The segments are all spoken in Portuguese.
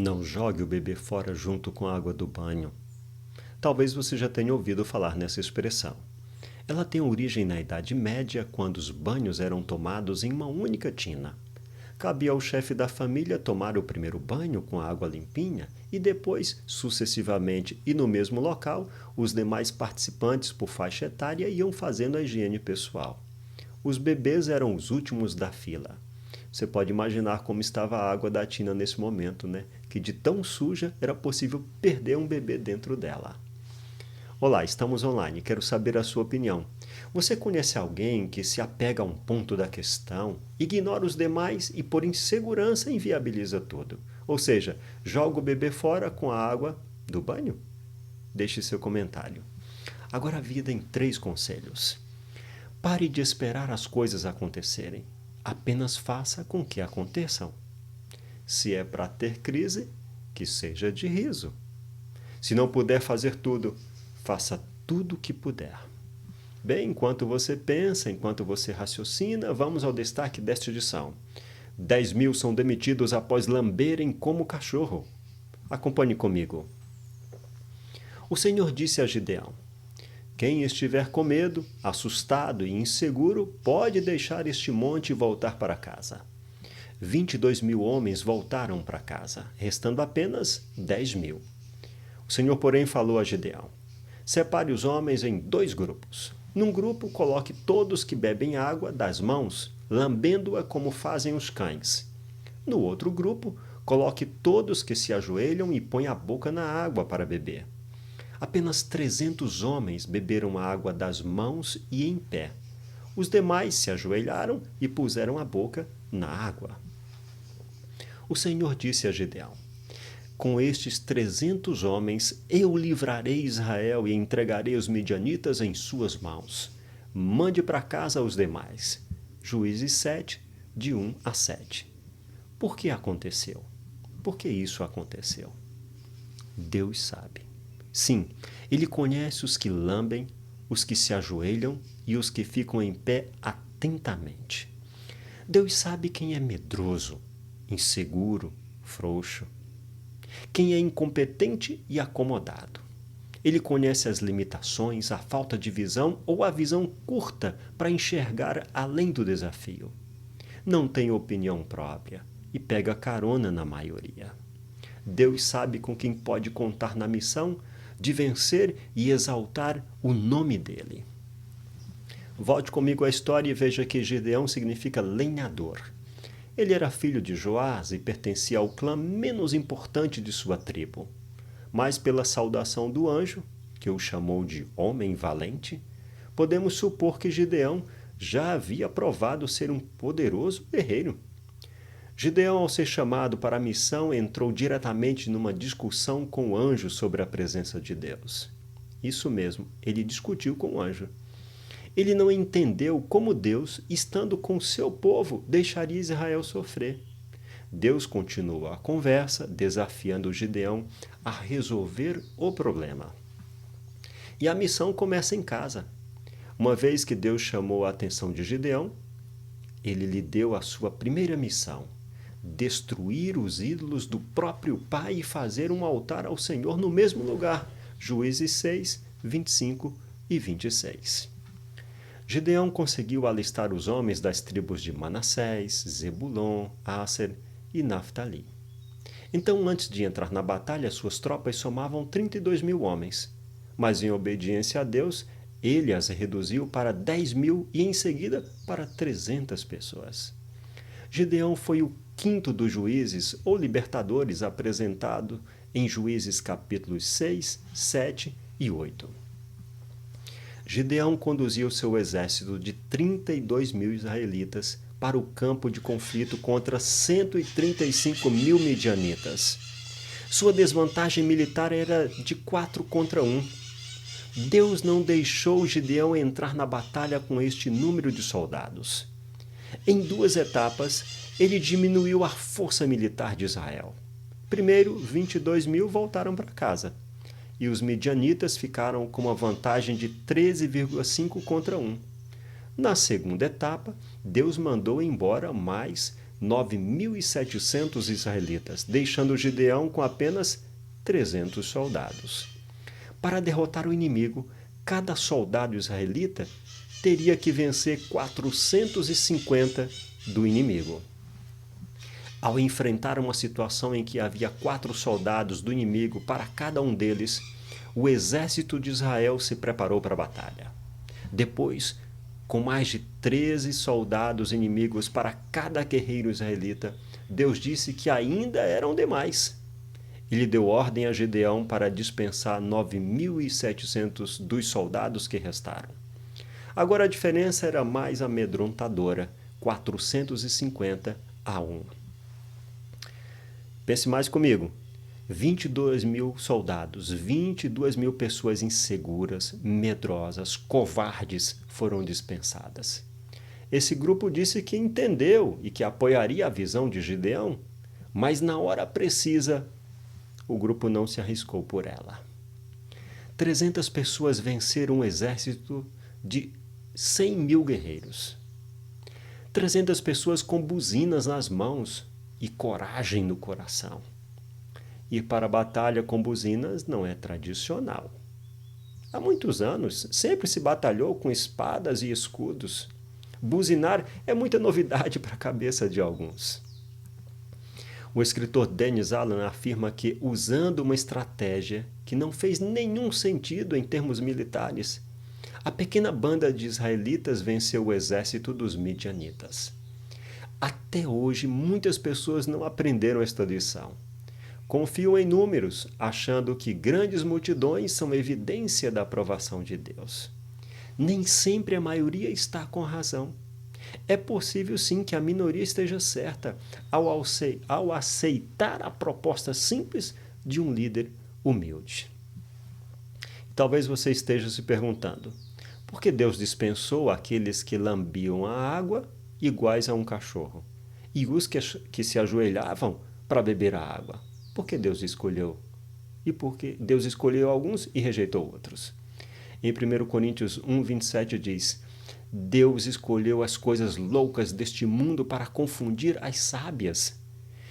Não jogue o bebê fora junto com a água do banho. Talvez você já tenha ouvido falar nessa expressão. Ela tem origem na Idade Média, quando os banhos eram tomados em uma única tina. Cabia ao chefe da família tomar o primeiro banho com a água limpinha e depois, sucessivamente e no mesmo local, os demais participantes por faixa etária iam fazendo a higiene pessoal. Os bebês eram os últimos da fila. Você pode imaginar como estava a água da tina nesse momento, né? Que de tão suja era possível perder um bebê dentro dela. Olá, estamos online. Quero saber a sua opinião. Você conhece alguém que se apega a um ponto da questão, ignora os demais e, por insegurança, inviabiliza tudo? Ou seja, joga o bebê fora com a água do banho? Deixe seu comentário. Agora a vida em 3 conselhos. Pare de esperar as coisas acontecerem. Apenas faça com que aconteçam. Se é para ter crise, que seja de riso. Se não puder fazer tudo, faça tudo o que puder. Bem, enquanto você pensa, enquanto você raciocina, vamos ao destaque desta edição. 10.000 são demitidos após lamberem como cachorro. Acompanhe comigo. O Senhor disse a Gideão: quem estiver com medo, assustado e inseguro, pode deixar este monte e voltar para casa. 22.000 homens voltaram para casa, restando apenas 10.000. O Senhor, porém, falou a Gideão: separe os homens em 2 grupos. Num grupo, coloque todos que bebem água das mãos, lambendo-a como fazem os cães. No outro grupo, coloque todos que se ajoelham e põem a boca na água para beber. Apenas 300 homens beberam a água das mãos e em pé. Os demais se ajoelharam e puseram a boca na água. O Senhor disse a Gideão: com estes 300 homens eu livrarei Israel e entregarei os midianitas em suas mãos. Mande para casa os demais. Juízes 7, de 1 a 7. Por que aconteceu? Por que isso aconteceu? Deus sabe. Sim, Ele conhece os que lambem, os que se ajoelham e os que ficam em pé atentamente. Deus sabe quem é medroso, inseguro, frouxo. Quem é incompetente e acomodado. Ele conhece as limitações, a falta de visão ou a visão curta para enxergar além do desafio. Não tem opinião própria e pega carona na maioria. Deus sabe com quem pode contar na missão de vencer e exaltar o nome dele. Volte comigo à história e veja que Gideão significa lenhador. Ele era filho de Joás e pertencia ao clã menos importante de sua tribo. Mas pela saudação do anjo, que o chamou de homem valente, podemos supor que Gideão já havia provado ser um poderoso guerreiro. Gideão, ao ser chamado para a missão, entrou diretamente numa discussão com o anjo sobre a presença de Deus. Isso mesmo, ele discutiu com o anjo. Ele não entendeu como Deus, estando com seu povo, deixaria Israel sofrer. Deus continuou a conversa, desafiando Gideão a resolver o problema. E a missão começa em casa. Uma vez que Deus chamou a atenção de Gideão, ele lhe deu a sua primeira missão: destruir os ídolos do próprio pai e fazer um altar ao Senhor no mesmo lugar. Juízes 6, 25 e 26. Gideão conseguiu alistar os homens das tribos de Manassés, Zebulon, Asser e Naftali. Então, antes de entrar na batalha, suas tropas somavam 32.000 homens. Mas, em obediência a Deus, ele as reduziu para 10.000 e, em seguida, para 300 pessoas. Gideão foi o quinto dos juízes ou libertadores apresentado em Juízes capítulos 6, 7 e 8. Gideão conduziu seu exército de 32.000 israelitas para o campo de conflito contra 135.000 midianitas. Sua desvantagem militar era de 4 contra 1. Deus não deixou Gideão entrar na batalha com este número de soldados. Em 2 etapas, ele diminuiu a força militar de Israel. Primeiro, 22.000 voltaram para casa. E os midianitas ficaram com uma vantagem de 13,5 contra 1. Na segunda etapa, Deus mandou embora mais 9.700 israelitas, deixando Gideão com apenas 300 soldados. Para derrotar o inimigo, cada soldado israelita teria que vencer 450 do inimigo. Ao enfrentar uma situação em que havia 4 soldados do inimigo para cada um deles, o exército de Israel se preparou para a batalha. Depois, com mais de 13 soldados inimigos para cada guerreiro israelita, Deus disse que ainda eram demais. Ele deu ordem a Gideão para dispensar 9.700 dos soldados que restaram. Agora a diferença era mais amedrontadora, 450 a 1. Pense mais comigo. 22.000 soldados, 22.000 pessoas inseguras, medrosas, covardes foram dispensadas. Esse grupo disse que entendeu e que apoiaria a visão de Gideão, mas na hora precisa, o grupo não se arriscou por ela. 300 pessoas venceram um exército de 100.000 guerreiros. 300 pessoas com buzinas nas mãos e coragem no coração. Ir para a batalha com buzinas não é tradicional. Há muitos anos, sempre se batalhou com espadas e escudos. Buzinar é muita novidade para a cabeça de alguns. O escritor Dennis Allen afirma que, usando uma estratégia que não fez nenhum sentido em termos militares, a pequena banda de israelitas venceu o exército dos midianitas. Até hoje, muitas pessoas não aprenderam esta lição. Confiam em números, achando que grandes multidões são evidência da aprovação de Deus. Nem sempre a maioria está com razão. É possível sim que a minoria esteja certa ao aceitar a proposta simples de um líder humilde. Talvez você esteja se perguntando, por que Deus dispensou aqueles que lambiam a água iguais a um cachorro, e os que se ajoelhavam para beber a água? Por que Deus escolheu? E por que Deus escolheu alguns e rejeitou outros? Em 1 Coríntios 1:27 diz: Deus escolheu as coisas loucas deste mundo para confundir as sábias,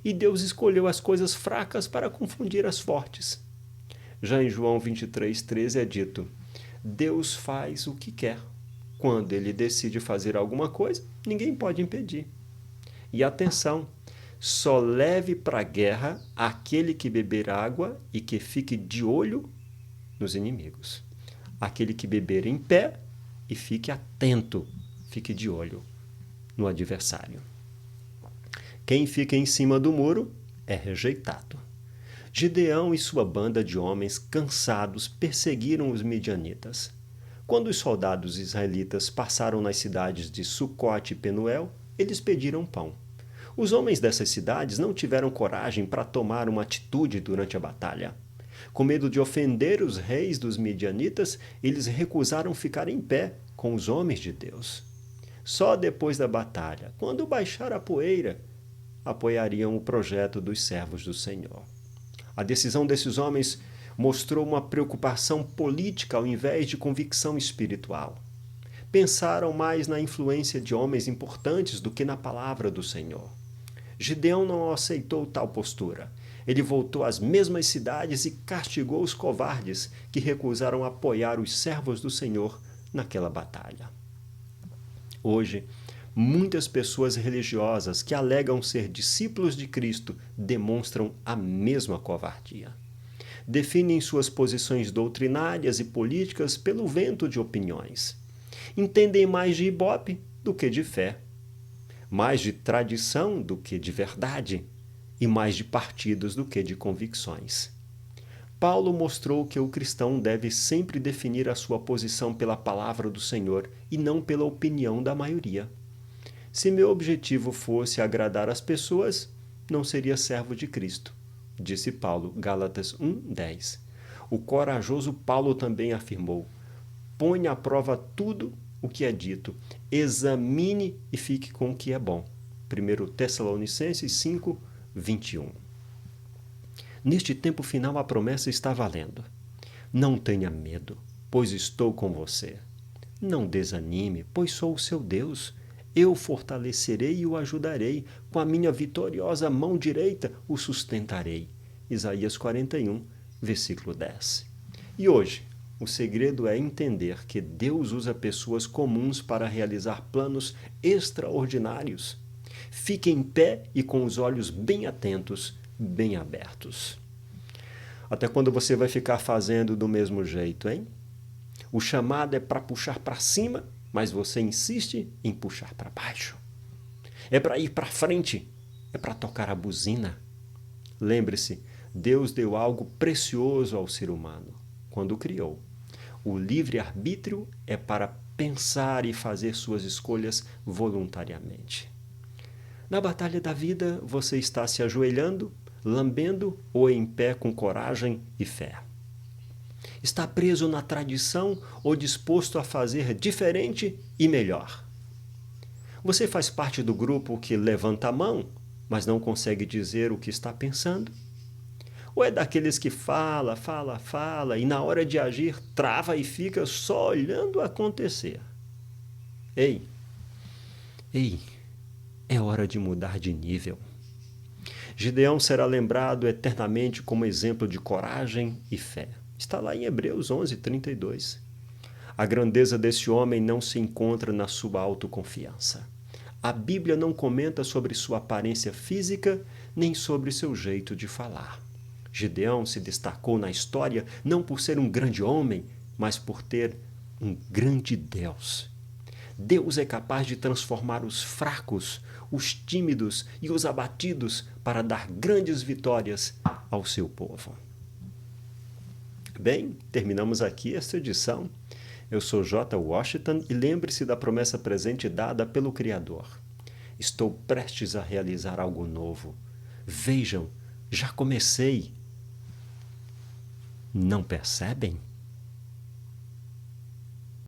e Deus escolheu as coisas fracas para confundir as fortes. Já em João 23:13 é dito: Deus faz o que quer. Quando ele decide fazer alguma coisa, ninguém pode impedir. E atenção, só leve para a guerra aquele que beber água e que fique de olho nos inimigos. Aquele que beber em pé e fique atento, fique de olho no adversário. Quem fica em cima do muro é rejeitado. Gideão e sua banda de homens cansados perseguiram os midianitas. Quando os soldados israelitas passaram nas cidades de Sucote e Penuel, eles pediram pão. Os homens dessas cidades não tiveram coragem para tomar uma atitude durante a batalha. Com medo de ofender os reis dos midianitas, eles recusaram ficar em pé com os homens de Deus. Só depois da batalha, quando baixar a poeira, apoiariam o projeto dos servos do Senhor. A decisão desses homens mostrou uma preocupação política ao invés de convicção espiritual. Pensaram mais na influência de homens importantes do que na palavra do Senhor. Gideão não aceitou tal postura. Ele voltou às mesmas cidades e castigou os covardes que recusaram apoiar os servos do Senhor naquela batalha. Hoje, muitas pessoas religiosas que alegam ser discípulos de Cristo demonstram a mesma covardia. Definem suas posições doutrinárias e políticas pelo vento de opiniões. Entendem mais de ibope do que de fé, mais de tradição do que de verdade, e mais de partidos do que de convicções. Paulo mostrou que o cristão deve sempre definir a sua posição pela palavra do Senhor e não pela opinião da maioria. Se meu objetivo fosse agradar as pessoas, não seria servo de Cristo, disse Paulo, Gálatas 1:10. O corajoso Paulo também afirmou: ponha à prova tudo o que é dito, examine e fique com o que é bom. 1 Tessalonicenses 5:21. Neste tempo final a promessa está valendo. Não tenha medo, pois estou com você. Não desanime, pois sou o seu Deus. Eu fortalecerei e o ajudarei, com a minha vitoriosa mão direita o sustentarei. Isaías 41, versículo 10. E hoje, o segredo é entender que Deus usa pessoas comuns para realizar planos extraordinários. Fique em pé e com os olhos bem atentos, bem abertos. Até quando você vai ficar fazendo do mesmo jeito, hein? O chamado é para puxar para cima, mas você insiste em puxar para baixo. É para ir para frente, é para tocar a buzina. Lembre-se, Deus deu algo precioso ao ser humano quando o criou. O livre-arbítrio é para pensar e fazer suas escolhas voluntariamente. Na batalha da vida, você está se ajoelhando, lambendo ou em pé com coragem e fé? Está preso na tradição ou disposto a fazer diferente e melhor? Você faz parte do grupo que levanta a mão, mas não consegue dizer o que está pensando? Ou é daqueles que fala e na hora de agir trava e fica só olhando acontecer? Ei, é hora de mudar de nível. Gideão será lembrado eternamente como exemplo de coragem e fé. Está lá em Hebreus 11:32. A grandeza desse homem não se encontra na sua autoconfiança. A Bíblia não comenta sobre sua aparência física, nem sobre seu jeito de falar. Gideão se destacou na história não por ser um grande homem, mas por ter um grande Deus. Deus é capaz de transformar os fracos, os tímidos e os abatidos para dar grandes vitórias ao seu povo. Bem, terminamos aqui esta edição. Eu sou J. Washington e lembre-se da promessa presente dada pelo Criador. Estou prestes a realizar algo novo. Vejam, já comecei. Não percebem?